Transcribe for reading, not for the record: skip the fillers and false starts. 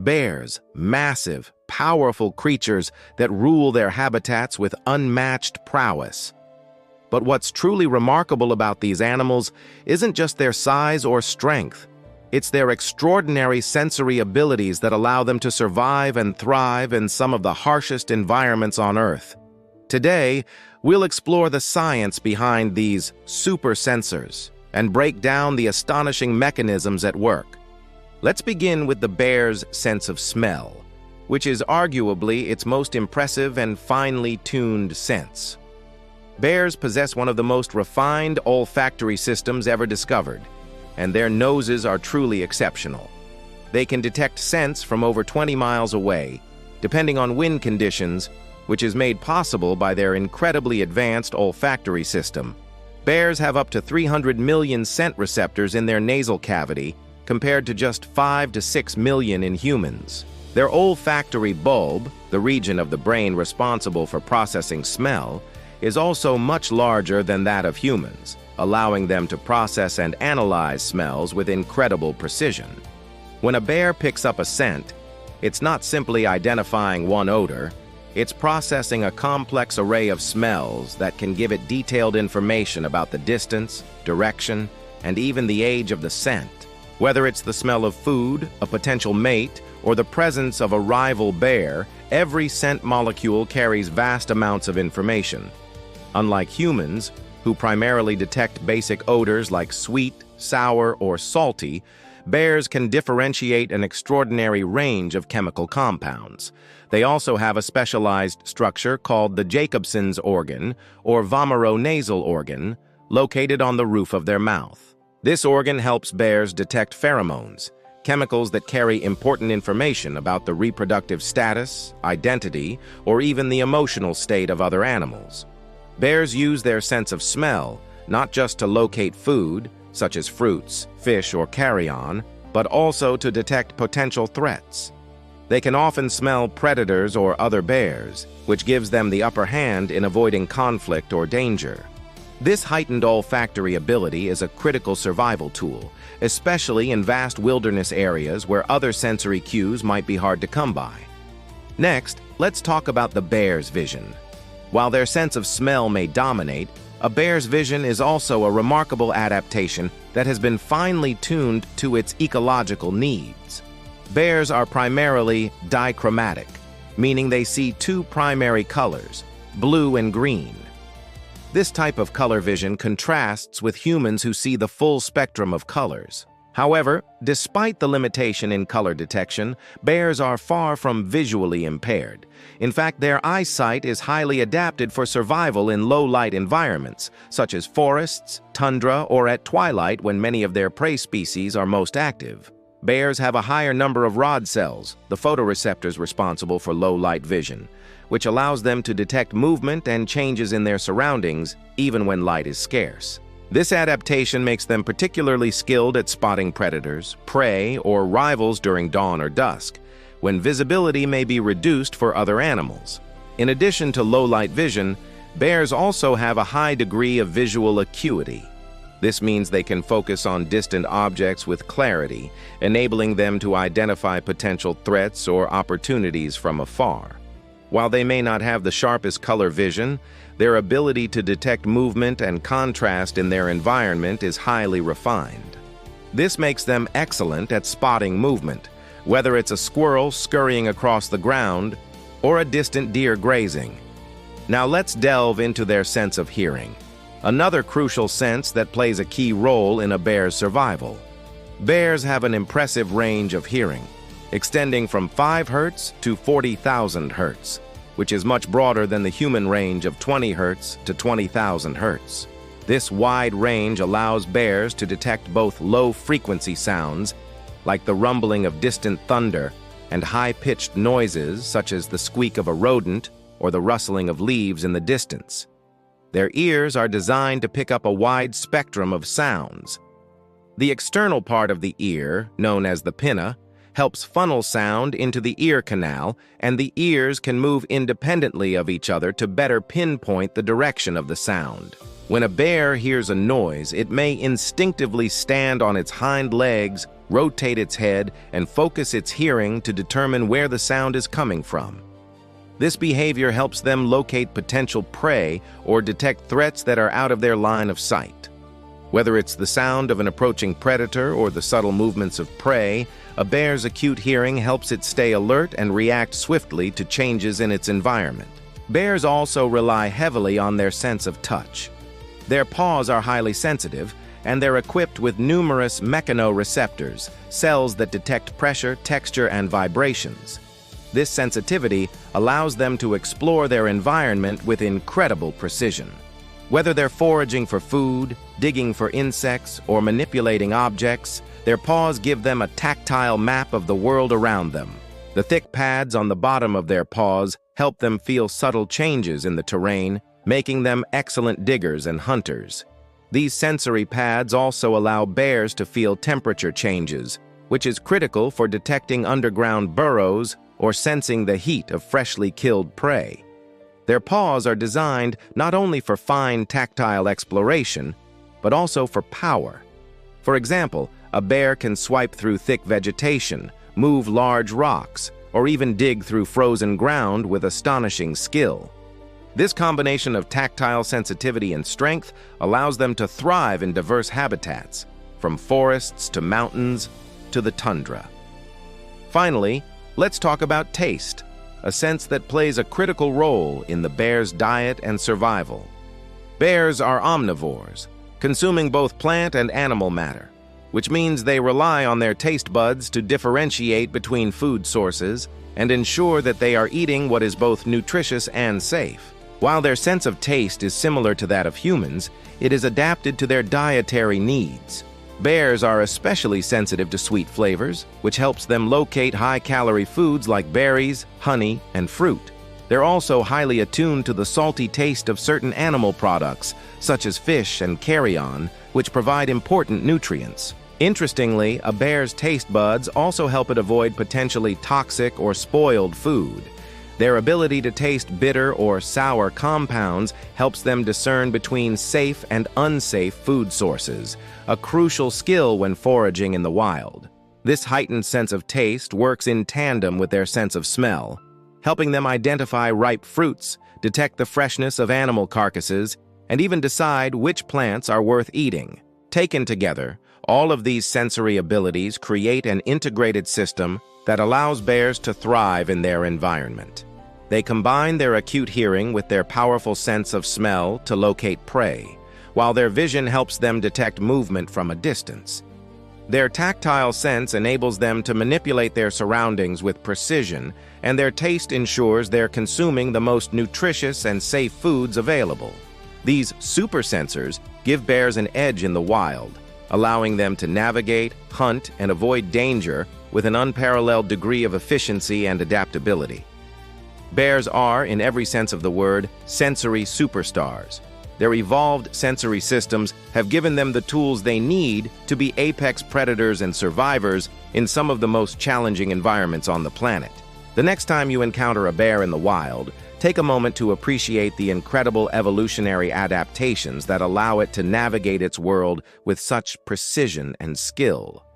Bears, massive, powerful creatures that rule their habitats with unmatched prowess. But what's truly remarkable about these animals isn't just their size or strength. It's their extraordinary sensory abilities that allow them to survive and thrive in some of the harshest environments on Earth. Today, we'll explore the science behind these super sensors and break down the astonishing mechanisms at work. Let's begin with the bear's sense of smell, which is arguably its most impressive and finely tuned sense. Bears possess one of the most refined olfactory systems ever discovered, and their noses are truly exceptional. They can detect scents from over 20 miles away, depending on wind conditions, which is made possible by their incredibly advanced olfactory system. Bears have up to 300 million scent receptors in their nasal cavity, compared to just 5 to 6 million in humans. Their olfactory bulb, the region of the brain responsible for processing smell, is also much larger than that of humans, allowing them to process and analyze smells with incredible precision. When a bear picks up a scent, it's not simply identifying one odor, it's processing a complex array of smells that can give it detailed information about the distance, direction, and even the age of the scent. Whether it's the smell of food, a potential mate, or the presence of a rival bear, every scent molecule carries vast amounts of information. Unlike humans, who primarily detect basic odors like sweet, sour, or salty, bears can differentiate an extraordinary range of chemical compounds. They also have a specialized structure called the Jacobson's organ, or vomeronasal organ, located on the roof of their mouth. This organ helps bears detect pheromones, chemicals that carry important information about the reproductive status, identity, or even the emotional state of other animals. Bears use their sense of smell not just to locate food, such as fruits, fish, or carrion, but also to detect potential threats. They can often smell predators or other bears, which gives them the upper hand in avoiding conflict or danger. This heightened olfactory ability is a critical survival tool, especially in vast wilderness areas where other sensory cues might be hard to come by. Next, let's talk about the bear's vision. While their sense of smell may dominate, a bear's vision is also a remarkable adaptation that has been finely tuned to its ecological needs. Bears are primarily dichromatic, meaning they see two primary colors, blue and green. This type of color vision contrasts with humans who see the full spectrum of colors. However, despite the limitation in color detection, bears are far from visually impaired. In fact, their eyesight is highly adapted for survival in low-light environments, such as forests, tundra, or at twilight when many of their prey species are most active. Bears have a higher number of rod cells, the photoreceptors responsible for low-light vision, which allows them to detect movement and changes in their surroundings even when light is scarce. This adaptation makes them particularly skilled at spotting predators, prey, or rivals during dawn or dusk, when visibility may be reduced for other animals. In addition to low-light vision, bears also have a high degree of visual acuity. This means they can focus on distant objects with clarity, enabling them to identify potential threats or opportunities from afar. While they may not have the sharpest color vision, their ability to detect movement and contrast in their environment is highly refined. This makes them excellent at spotting movement, whether it's a squirrel scurrying across the ground or a distant deer grazing. Now let's delve into their sense of hearing, another crucial sense that plays a key role in a bear's survival. Bears have an impressive range of hearing, extending from 5 Hz to 40,000 Hz, which is much broader than the human range of 20 Hz to 20,000 Hz. This wide range allows bears to detect both low-frequency sounds, like the rumbling of distant thunder, and high-pitched noises such as the squeak of a rodent or the rustling of leaves in the distance. Their ears are designed to pick up a wide spectrum of sounds. The external part of the ear, known as the pinna, helps funnel sound into the ear canal, and the ears can move independently of each other to better pinpoint the direction of the sound. When a bear hears a noise, it may instinctively stand on its hind legs, rotate its head, and focus its hearing to determine where the sound is coming from. This behavior helps them locate potential prey or detect threats that are out of their line of sight. Whether it's the sound of an approaching predator or the subtle movements of prey, a bear's acute hearing helps it stay alert and react swiftly to changes in its environment. Bears also rely heavily on their sense of touch. Their paws are highly sensitive, and they're equipped with numerous mechanoreceptors, cells that detect pressure, texture, and vibrations. This sensitivity allows them to explore their environment with incredible precision. Whether they're foraging for food, digging for insects, or manipulating objects, their paws give them a tactile map of the world around them. The thick pads on the bottom of their paws help them feel subtle changes in the terrain, making them excellent diggers and hunters. These sensory pads also allow bears to feel temperature changes, which is critical for detecting underground burrows or sensing the heat of freshly killed prey. Their paws are designed not only for fine tactile exploration, but also for power. For example, a bear can swipe through thick vegetation, move large rocks, or even dig through frozen ground with astonishing skill. This combination of tactile sensitivity and strength allows them to thrive in diverse habitats, from forests to mountains to the tundra. Finally, let's talk about taste, a sense that plays a critical role in the bear's diet and survival. Bears are omnivores, consuming both plant and animal matter, which means they rely on their taste buds to differentiate between food sources and ensure that they are eating what is both nutritious and safe. While their sense of taste is similar to that of humans, it is adapted to their dietary needs. Bears are especially sensitive to sweet flavors, which helps them locate high-calorie foods like berries, honey, and fruit. They're also highly attuned to the salty taste of certain animal products, such as fish and carrion, which provide important nutrients. Interestingly, a bear's taste buds also help it avoid potentially toxic or spoiled food. Their ability to taste bitter or sour compounds helps them discern between safe and unsafe food sources, a crucial skill when foraging in the wild. This heightened sense of taste works in tandem with their sense of smell, helping them identify ripe fruits, detect the freshness of animal carcasses, and even decide which plants are worth eating. Taken together, all of these sensory abilities create an integrated system that allows bears to thrive in their environment. They combine their acute hearing with their powerful sense of smell to locate prey, while their vision helps them detect movement from a distance. Their tactile sense enables them to manipulate their surroundings with precision, and their taste ensures they're consuming the most nutritious and safe foods available. These super sensors give bears an edge in the wild, allowing them to navigate, hunt, and avoid danger with an unparalleled degree of efficiency and adaptability. Bears are, in every sense of the word, sensory superstars. Their evolved sensory systems have given them the tools they need to be apex predators and survivors in some of the most challenging environments on the planet. The next time you encounter a bear in the wild, take a moment to appreciate the incredible evolutionary adaptations that allow it to navigate its world with such precision and skill.